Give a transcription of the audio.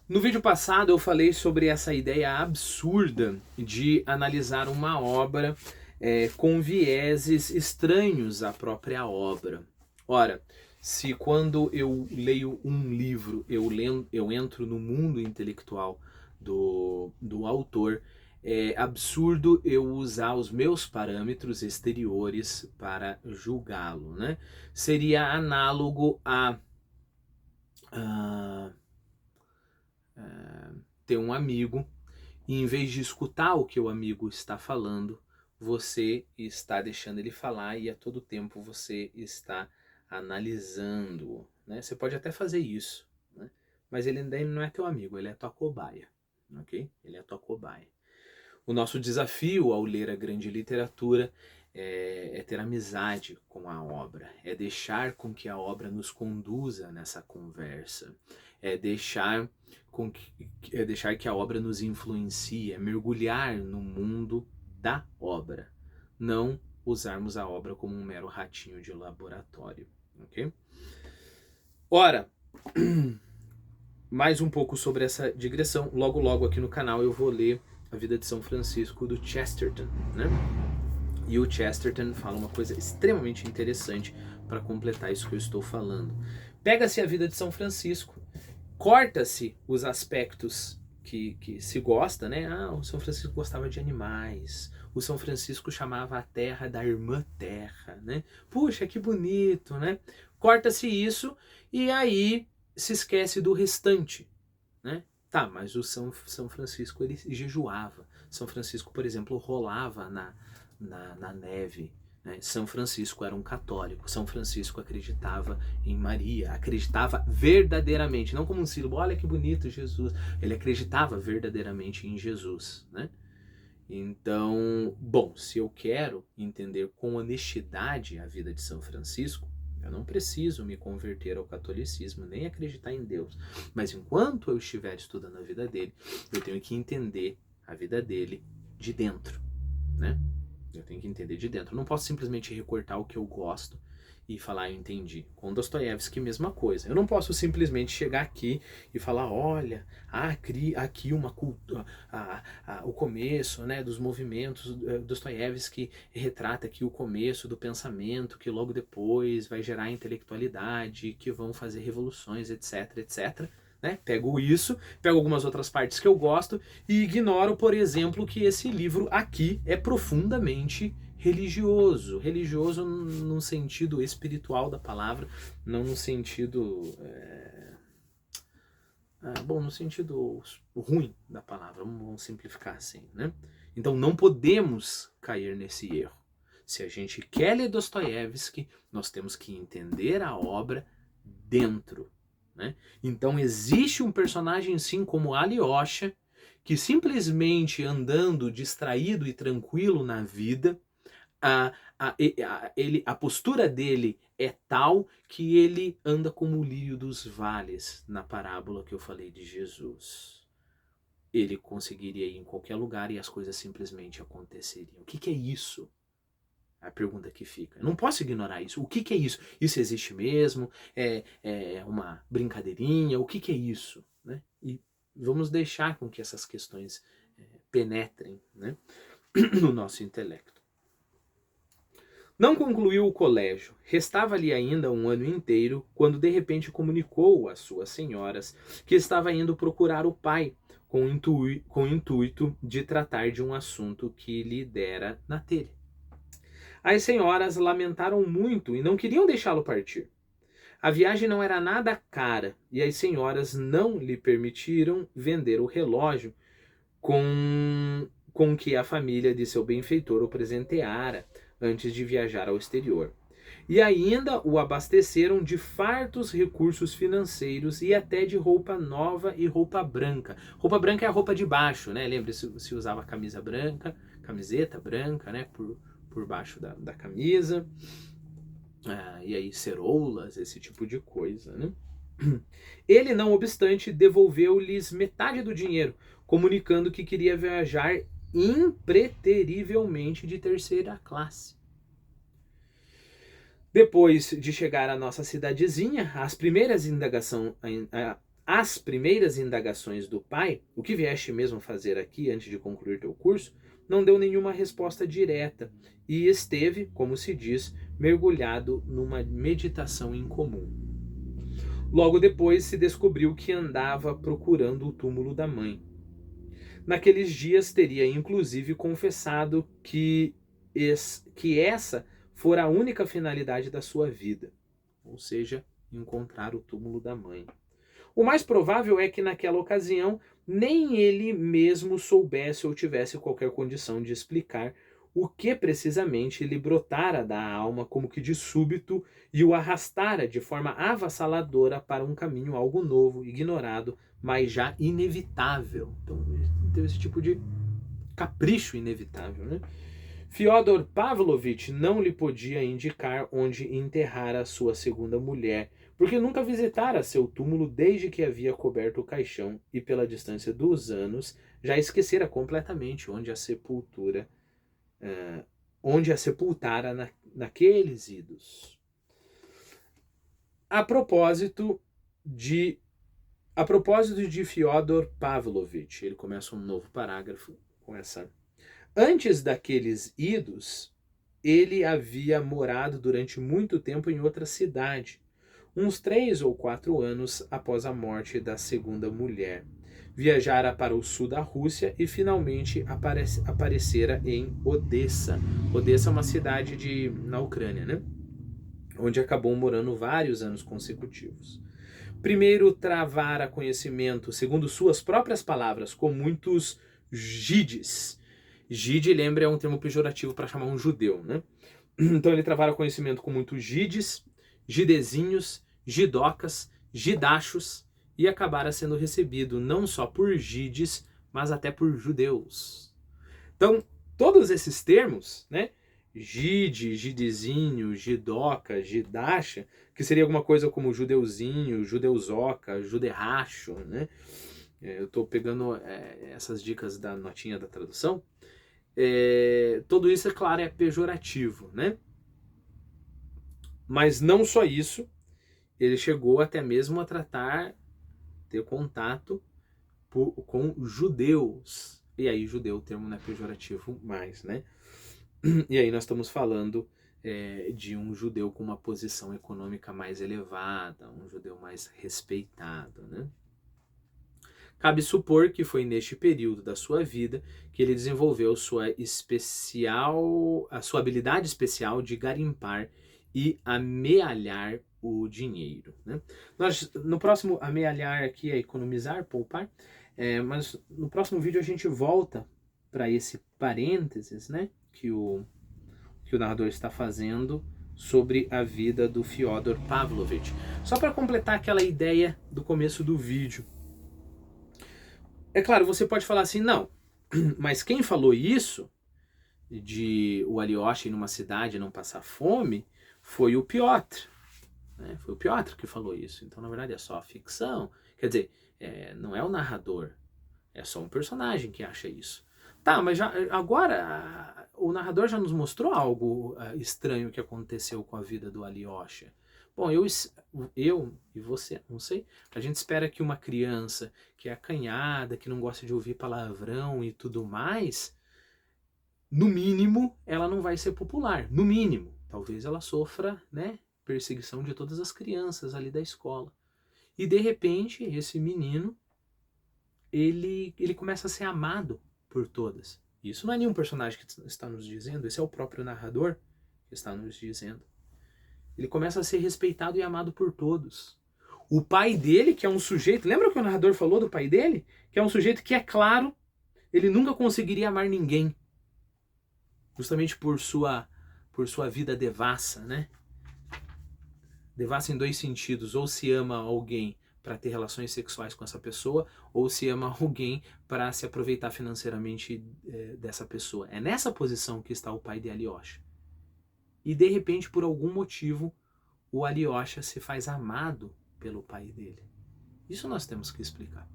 No vídeo passado eu falei sobre essa ideia absurda de analisar uma obra com vieses estranhos à própria obra. Ora, se quando eu leio um livro eu entro no mundo intelectual do autor, é absurdo eu usar os meus parâmetros exteriores para julgá-lo, né? Seria análogo a ter um amigo e em vez de escutar o que o amigo está falando, você está deixando ele falar e a todo tempo você está analisando, né? Você pode até fazer isso, né? Mas ele ainda não é teu amigo, ele é tua cobaia, ok? Ele é tua cobaia. O nosso desafio ao ler a grande literatura é ter amizade com a obra, é deixar com que a obra nos conduza nessa conversa, é deixar, é deixar que a obra nos influencie, é mergulhar no mundo da obra, não usarmos a obra como um mero ratinho de laboratório, ok? Ora, mais um pouco sobre essa digressão. Logo aqui no canal eu vou ler a vida de São Francisco do Chesterton, né? E o Chesterton fala uma coisa extremamente interessante para completar isso que eu estou falando. Pega-se a vida de São Francisco, corta-se os aspectos que se gosta, né? Ah, o São Francisco gostava de animais. O São Francisco chamava a terra da irmã terra, né? Puxa, que bonito, né? Corta-se isso e aí se esquece do restante, né? Tá, mas o São Francisco ele jejuava. São Francisco, por exemplo, rolava na neve. Né? São Francisco era um católico. São Francisco acreditava em Maria. Acreditava verdadeiramente, não como um símbolo. Olha que bonito Jesus. Ele acreditava verdadeiramente em Jesus. Né? Então, bom, se eu quero entender com honestidade a vida de São Francisco, eu não preciso me converter ao catolicismo, nem acreditar em Deus. Mas enquanto eu estiver estudando a vida dele, eu tenho que entender a vida dele de dentro, né? Eu tenho que entender de dentro. Eu não posso simplesmente recortar o que eu gosto e falar, eu entendi. Com Dostoiévski, mesma coisa. Eu não posso simplesmente chegar aqui e falar, olha, aqui uma cultura, o começo, né, dos movimentos. Dostoiévski retrata aqui o começo do pensamento, que logo depois vai gerar intelectualidade, que vão fazer revoluções, etc, etc. Né? Pego isso, pego algumas outras partes que eu gosto e ignoro, por exemplo, que esse livro aqui é profundamente religioso. Religioso num sentido espiritual da palavra, não no sentido. Bom, no sentido ruim da palavra, vamos simplificar assim, né? Então não podemos cair nesse erro. Se a gente quer ler Dostoiévski, nós temos que entender a obra dentro. Né? Então existe um personagem sim como Alyosha, que simplesmente andando distraído e tranquilo na vida, a postura dele é tal que ele anda como o lírio dos vales na parábola que eu falei de Jesus. Ele conseguiria ir em qualquer lugar e as coisas simplesmente aconteceriam. O que é isso? A pergunta que fica. Eu não posso ignorar isso. O que é isso? Isso existe mesmo? É uma brincadeirinha? O que é isso? Né? E vamos deixar com que essas questões penetrem, né, no nosso intelecto. Não concluiu o colégio, restava-lhe ainda um ano inteiro, quando de repente comunicou às suas senhoras que estava indo procurar o pai, com o intuito de tratar de um assunto que lhe dera na telha. As senhoras lamentaram muito e não queriam deixá-lo partir. A viagem não era nada cara e as senhoras não lhe permitiram vender o relógio com que a família de seu benfeitor o presenteara antes de viajar ao exterior. E ainda o abasteceram de fartos recursos financeiros e até de roupa nova e roupa branca. Roupa branca é a roupa de baixo, né? Lembra, se usava camisa branca, camiseta branca, né? Por baixo da camisa. E aí ceroulas, esse tipo de coisa, né? Ele, não obstante, devolveu-lhes metade do dinheiro, comunicando que queria viajar impreterivelmente de terceira classe. Depois de chegar à nossa cidadezinha, as primeiras As primeiras indagações do pai, o que vieste mesmo fazer aqui antes de concluir teu curso, não deu nenhuma resposta direta e esteve, como se diz, mergulhado numa meditação incomum. Logo depois se descobriu que andava procurando o túmulo da mãe. Naqueles dias teria inclusive confessado que essa fora a única finalidade da sua vida, ou seja, encontrar o túmulo da mãe. O mais provável é que naquela ocasião nem ele mesmo soubesse ou tivesse qualquer condição de explicar o que precisamente lhe brotara da alma como que de súbito e o arrastara de forma avassaladora para um caminho algo novo, ignorado, mas já inevitável. Então teve esse tipo de capricho inevitável, né? Fyodor Pavlovich não lhe podia indicar onde enterrar a sua segunda mulher, porque nunca visitara seu túmulo desde que havia coberto o caixão e, pela distância dos anos, já esquecera completamente onde a sepultara naqueles idos. A propósito de Fyodor Pavlovich, ele começa um novo parágrafo com essa. Antes daqueles idos, ele havia morado durante muito tempo em outra cidade, uns 3 ou 4 anos após a morte da segunda mulher. Viajara para o sul da Rússia e finalmente aparecera em Odessa. Odessa é uma cidade na Ucrânia, né? Onde acabou morando vários anos consecutivos. Primeiro travara conhecimento, segundo suas próprias palavras, com muitos jidis. Jide, lembra, é um termo pejorativo para chamar um judeu, né? Então ele travara conhecimento com muitos jidis, jidezinhos, jidocas, jidachos, e acabara sendo recebido não só por jidis, mas até por judeus. Então, todos esses termos, né? Jide, jidezinho, jidoca, jidacha, que seria alguma coisa como judeuzinho, judeuzoca, juderracho, né? Eu estou pegando essas dicas da notinha da tradução. Tudo isso, é claro, é pejorativo, né? Mas não só isso, ele chegou até mesmo a ter contato com judeus. E aí, judeu, o termo não é pejorativo mais, né? E aí nós estamos falando de um judeu com uma posição econômica mais elevada, um judeu mais respeitado, né? Cabe supor que foi neste período da sua vida que ele desenvolveu a sua habilidade especial de garimpar e amealhar o dinheiro, né? No próximo, amealhar aqui é economizar, poupar, mas no próximo vídeo a gente volta para esse parênteses, né, que o narrador está fazendo sobre a vida do Fyodor Pavlovich. Só para completar aquela ideia do começo do vídeo. É claro, você pode falar assim, não, mas quem falou isso, de o Alyosha ir numa cidade e não passar fome, foi o Piotr. Né? Foi o Piotr que falou isso. Então, na verdade, é só ficção. Quer dizer, não é o narrador, é só um personagem que acha isso. Tá, mas agora o narrador já nos mostrou algo estranho que aconteceu com a vida do Alyosha. Bom, eu e você, não sei, a gente espera que uma criança que é acanhada, que não gosta de ouvir palavrão e tudo mais, no mínimo, ela não vai ser popular. No mínimo. Talvez ela sofra, né, perseguição de todas as crianças ali da escola. E de repente, esse menino, ele começa a ser amado por todas. Isso não é nenhum personagem que está nos dizendo, esse é o próprio narrador que está nos dizendo. Ele começa a ser respeitado e amado por todos. O pai dele, que é um sujeito... Lembra o que o narrador falou do pai dele? Que é um sujeito que, é claro, ele nunca conseguiria amar ninguém. Justamente por sua vida devassa, né? Devassa em 2 sentidos. Ou se ama alguém para ter relações sexuais com essa pessoa, ou se ama alguém para se aproveitar financeiramente dessa pessoa. É nessa posição que está o pai de Alyosha. E de repente, por algum motivo, o Alyosha se faz amado pelo pai dele. Isso nós temos que explicar.